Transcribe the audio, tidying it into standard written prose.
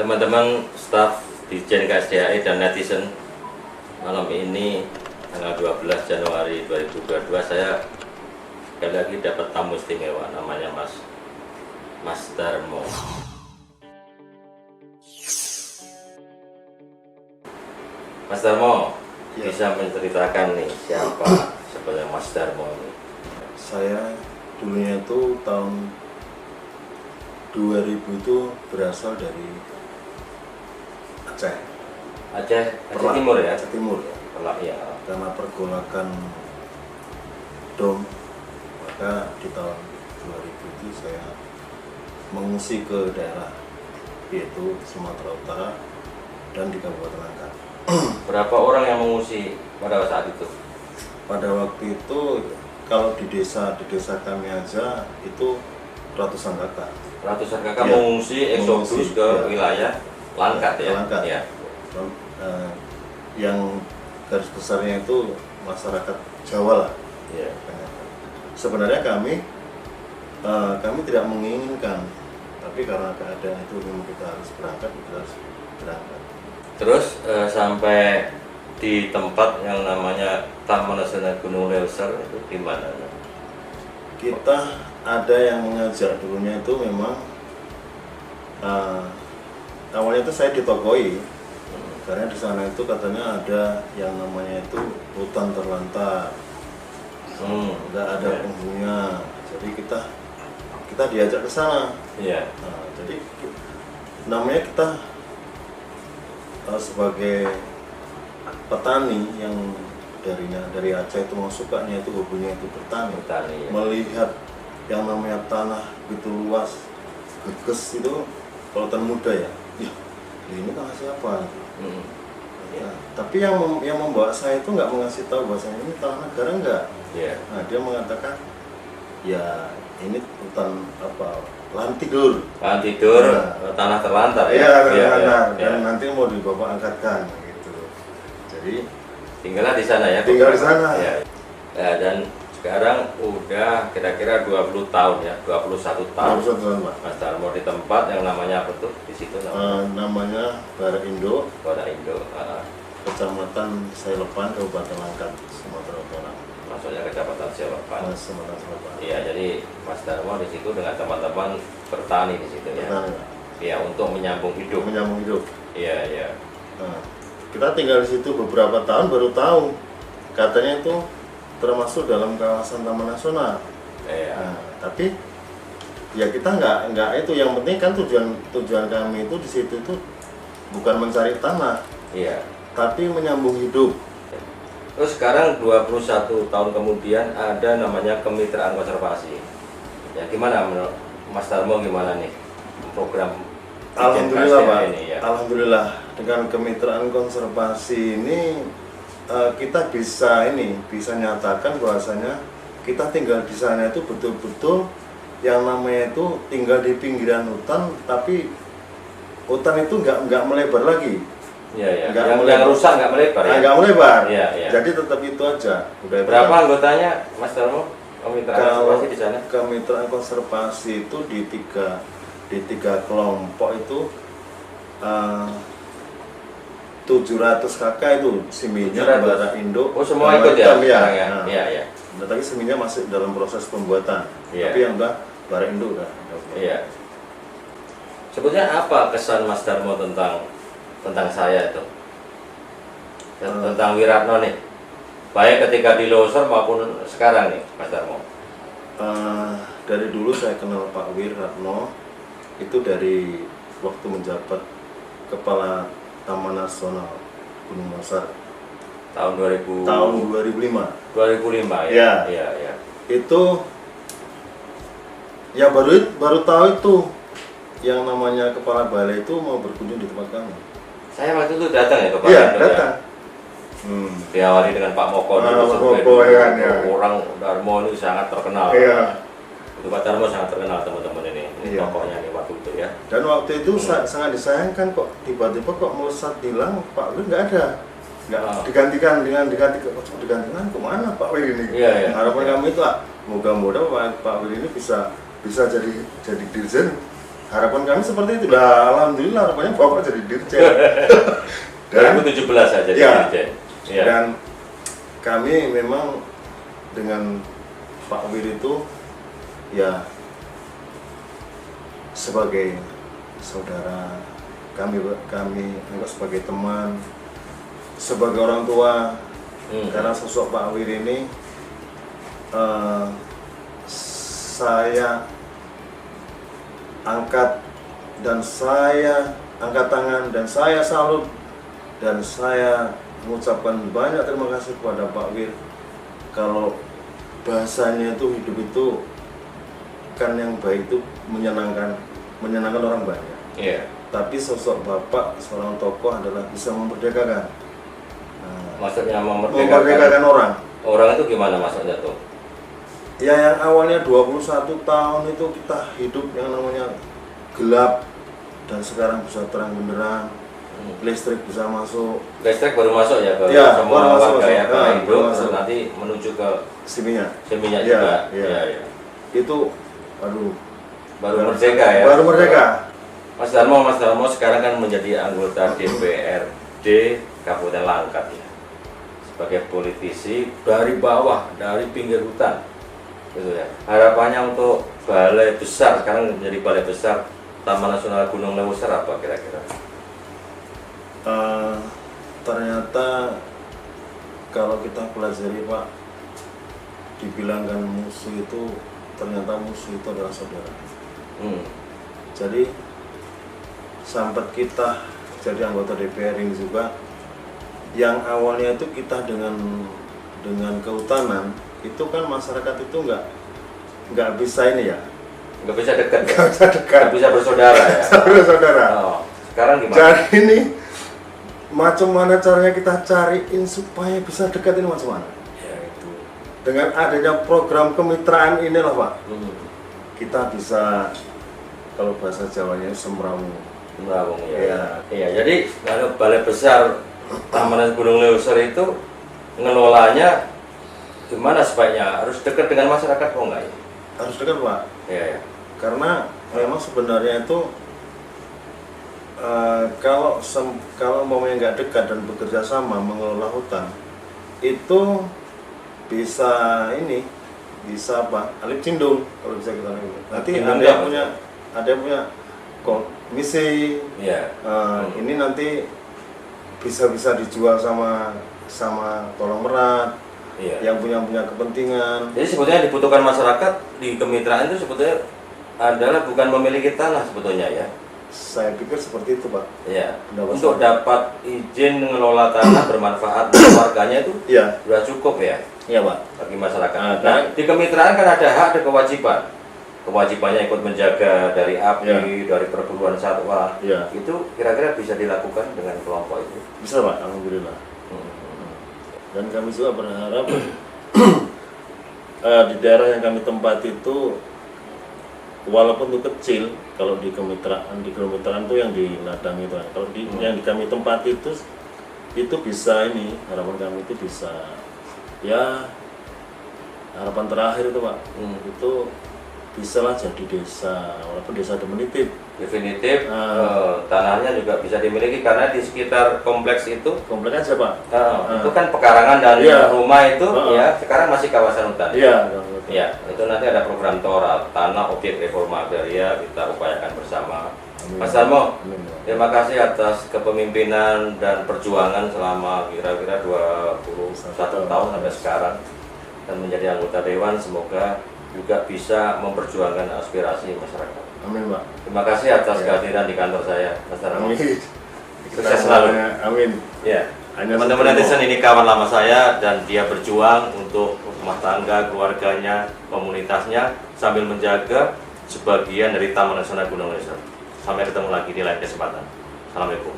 teman-teman staf Ditjen KSDAI dan netizen, malam ini tanggal 12 Januari 2022 saya sekali lagi dapat tamu istimewa, namanya Mas Darmo. Mas Darmo, ya, bisa menceritakan nih siapa sebenarnya Mas Darmo ini? Saya dulunya itu tahun 2000 itu berasal dari Aceh. Aceh Timur ya? Aceh Timur ya. Ya. Karena pergolakan DOM, maka di tahun 2000 itu saya mengungsi ke daerah yaitu Sumatera Utara dan di Kabupaten Langkat. Berapa orang yang mengungsi pada saat itu? Pada waktu itu kalau di desa kami aja itu ratusan kakak. Ratusan kakak Ya, mengungsi eksodus ke ya, wilayah Langkat ya. Langkat. Ya. Yang garis besarnya itu masyarakat Jawa lah. Ya. Sebenarnya kami tidak menginginkan, tapi karena keadaan itu memang kita harus berangkat. Terus sampai di tempat yang namanya Taman Nasional Gunung Leuser itu di mana? Kita ada yang mengajak dulunya itu memang awalnya itu saya ditokoi karena di sana itu katanya ada yang namanya itu hutan terlantar, nggak ada penghuninya, jadi kita diajak ke sana. Iya. Jadi namanya kita sebagai petani yang dari Aceh itu mau sukanya itu hobinya itu bertani ya. Melihat yang namanya tanah begitu luas, geges itu lautan muda ya, ini tanah siapa? Ya, tapi yang membawa saya itu nggak mengasih tahu bahwasanya ini tanah negara enggak. Yeah. Nah, dia mengatakan ya ini hutan lahan tidur. Lahan tidur, tanah terlantar ya. Iya, terlantar. Dan Ya. nanti mau dibawa angkatkan gitu. Jadi tinggallah di sana ya. Tinggal di sana. Ya. Dan sekarang udah kira-kira 20 tahun ya, 21 tahun. 21 tahun, Pak. Mas Darmo di tempat yang namanya apa tuh? Di situ Namanya Baraindo, Baraindo, Kecamatan Sailepan, Kabupaten Langkat, Sumatera Utara. maksudnya Kecamatan Sailepan. Sumatera Selatan. Iya, jadi Mas Darmo di situ dengan teman-teman bertani di situ ya. Bertani, Pak. Iya, untuk menyambung hidup. Menyambung hidup. Iya, iya. Nah, kita tinggal di situ beberapa tahun baru tahu katanya itu termasuk dalam kawasan Taman Nasional. Iya. Nah, tapi ya kita nggak itu, yang penting kan tujuan kami itu di situ itu bukan mencari tanah, Iya. tapi menyambung hidup. Terus sekarang 21 tahun kemudian ada namanya kemitraan konservasi. Ya gimana menurut Mas Darmo, gimana nih program Alhamdulillah, Pak. ini ya? Alhamdulillah dengan kemitraan konservasi ini kita bisa nyatakan bahwasanya kita tinggal di sana itu betul-betul yang namanya itu tinggal di pinggiran hutan, tapi hutan itu nggak melebar lagi. Iya, iya. Yang rusak nggak melebar ya? Nggak melebar. Iya, iya. Jadi tetap itu aja. Udah itu Berapa kan. anggotanya Mas Darmo? Kemitraan konservasi di sana? Kemitraan konservasi itu di tiga kelompok itu 700 kakak itu siminya, Baraindo. Oh, semua ikut ya? Ya. Iya, iya. Nah, tapi seminya masih dalam proses pembuatan. Iya. Tapi yang udah Baraindo udah. Iya. Sebetulnya apa kesan Mas Darmo tentang saya itu? Tentang Wiratno nih. Baik ketika di Leuser maupun sekarang nih, Mas Darmo. Dari dulu saya kenal Pak Wiratno itu dari waktu menjabat Kepala Taman Nasional Gunung Leuser Tahun 2005. 2005. Ya. Ya. Iya, iya. Itu ya baru tahu itu yang namanya kepala balai itu mau berkunjung di tempat kami. Saya waktu itu datang ya ke Pak Iya, Wiratno, datang. Diawali dengan Pak Moko dulu, Pak survei Moko, dulu. ya, ya. Orang Darmo ini sangat terkenal. Iya. Itu Pak Darmo sangat terkenal, teman-teman ini. Ini Iya. tokohnya nih waktu itu ya. Dan waktu itu sangat disayangkan kok tiba-tiba kok melesat hilang, Pak Wir nggak ada. Digantikan kemana Pak Wir ini? Iya, iya. Harapan kami itu moga-moga Pak Wir ini bisa jadi dirjen harapan kami seperti itu. Lah, alhamdulillah harapannya Bapak jadi dirjen. 2017 saja jadi ya, dirjen. Ya. Dan kami memang dengan Pak Wir itu ya sebagai saudara, kami anggap sebagai teman, sebagai orang tua. Karena sosok Pak Wir ini saya angkat dan saya angkat tangan dan saya salut dan saya mengucapkan banyak terima kasih kepada Pak Wir. Kalau bahasanya itu hidup itu kan yang baik itu menyenangkan orang banyak. Yeah. Tapi sosok Bapak seorang tokoh adalah bisa memerdekakan. Maksudnya memerdekakan orang. Orang itu gimana maksudnya tuh? Ya yang awalnya 21 tahun itu kita hidup yang namanya gelap dan sekarang bisa terang benderang. Listrik bisa masuk. Listrik baru masuk ya ke ya, semua warga ya, ke Indo, nanti menuju ke Siminya juga. Ya. Itu aduh baru merdeka ya. Baru merdeka. Mas Darmo sekarang kan menjadi anggota DPRD Kabupaten Langkat ya. Sebagai politisi dari bawah, dari pinggir hutan, gitu ya. Harapannya untuk balai besar, sekarang menjadi balai besar Taman Nasional Gunung Leuser apa kira-kira? Ternyata kalau kita pelajari Pak, dibilangkan musuh itu, ternyata musuh itu adalah saudara. Jadi sampai kita jadi anggota DPR ini juga, yang awalnya itu kita dengan kehutanan itu kan masyarakat itu nggak bisa ini ya, nggak bisa dekat, nggak bisa bersaudara ya. Bersaudara. Oh, sekarang gimana? Jadi ini macam mana caranya kita cariin supaya bisa dekat ini macam mana? Ya itu. Dengan adanya program kemitraan inilah Pak, kita bisa, kalau bahasa Jawanya semrawung ya. Iya, jadi kalau balai besar Taman Gunung Leuser itu ngelolanya gimana sebaiknya? Harus dekat dengan masyarakat kok enggak ya? Harus dekat Pak. Iya. Karena memang sebenarnya itu kalau umpamanya nggak dekat dan bekerja sama mengelola hutan, itu bisa apa? Alip cindung kalau bisa kita lihat. Nanti ada yang punya komisi. Iya. Ini nanti bisa dijual sama tolong merat. Iya. Yang punya kepentingan. Jadi sebetulnya dibutuhkan masyarakat di kemitraan itu sebetulnya adalah bukan memiliki tanah sebetulnya ya. Saya pikir seperti itu Pak. Iya. Untuk dapat izin mengelola tanah bermanfaat bagi warganya itu sudah cukup ya. Iya Pak. Bagi masyarakat. Nah, di kemitraan kan ada hak, ada kewajiban. Kewajibannya ikut menjaga dari api, dari perburuan satwa. Iya. Itu kira-kira bisa dilakukan dengan kelompok itu. Bisa Pak, alhamdulillah. Dan kami juga berharap di daerah yang kami tempati itu, walaupun itu kecil, kalau di kemitraan itu yang di ladang itu, kalau yang di kami tempati itu bisa harapan kami itu bisa, ya harapan terakhir itu Pak, itu bisalah jadi desa, walaupun desa definitif. Tanahnya juga bisa dimiliki karena di sekitar kompleks itu. Kompleks aja Pak. Itu kan pekarangan dan rumah itu ya sekarang masih kawasan hutan. Iya. Ya, itu nanti ada program TORA, tanah objek reforma agraria, kita upayakan bersama. Mas Darmo, terima kasih atas kepemimpinan dan perjuangan selama kira-kira 21 tahun sampai sekarang dan menjadi anggota dewan. Semoga juga bisa memperjuangkan aspirasi masyarakat. Amin Pak. Terima kasih atas kehadiran di kantor saya, Mas Darmo. Sukses selalu. Amin. Ya. Teman-teman netizen, ini kawan lama saya dan dia berjuang untuk rumah tangga, keluarganya, komunitasnya sambil menjaga sebagian dari Taman Nasional Gunung Leuser. Sampai ketemu lagi di lain kesempatan. Assalamualaikum.